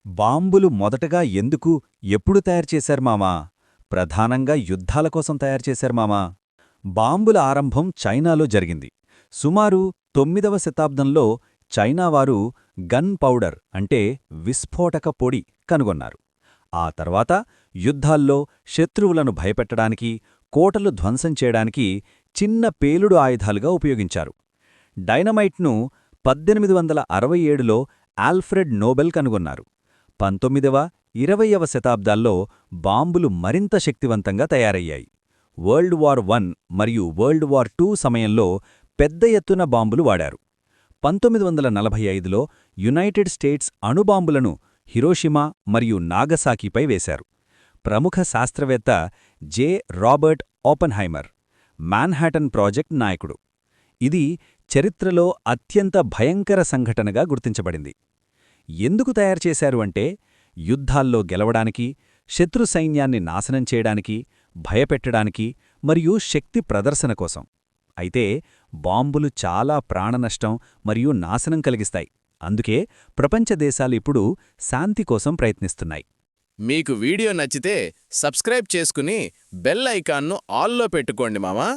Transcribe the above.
బాంబులు మొదటగా ఎందుకు, ఎప్పుడు తయారుచేశారు మామా? ప్రధానంగా యుద్ధాల కోసం తయారుచేశారు మామా. బాంబుల ఆరంభం చైనాలో జరిగింది. సుమారు 9వ శతాబ్దంలో చైనావారు గన్ పౌడర్ అంటే విస్ఫోటక పొడి కనుగొన్నారు. ఆ తర్వాత యుద్ధాల్లో శత్రువులను భయపెట్టడానికి, కోటలు ధ్వంసం చేయడానికి చిన్న పేలుడు ఆయుధాలుగా ఉపయోగించారు. డైనమైట్ను 1867లో ఆల్ఫ్రెడ్ నోబెల్ కనుగొన్నారు. 19వ, 20వ శతాబ్దాల్లో బాంబులు మరింత శక్తివంతంగా తయారయ్యాయి. వరల్డ్ వార్ I మరియు వరల్డ్ వార్ II సమయంలో పెద్ద ఎత్తున బాంబులు వాడారు. 1945లో యునైటెడ్ స్టేట్స్ అణుబాంబులను హిరోషిమా మరియు నాగసాకిపై వేశారు. ప్రముఖ శాస్త్రవేత్త J. Robert Oppenheimer Manhattan project నాయకుడు. ఇది చరిత్రలో అత్యంత భయంకర సంఘటనగా గుర్తించబడింది. ఎందుకు తయారుచేశారు అంటే, యుద్ధాల్లో గెలవడానికి, శత్రు సైన్యాన్ని నాశనం చేయడానికి, భయపెట్టడానికి మరియు శక్తి ప్రదర్శన కోసం. అయితే బాంబులు చాలా ప్రాణనష్టం మరియు నాశనం కలిగిస్తాయి. అందుకే ప్రపంచ దేశాలిప్పుడు శాంతి కోసం ప్రయత్నిస్తున్నాయి. మీకు వీడియో నచ్చితే సబ్స్క్రైబ్ చేసుకుని బెల్ ఐకాన్ను ఆల్లో పెట్టుకోండి మామా.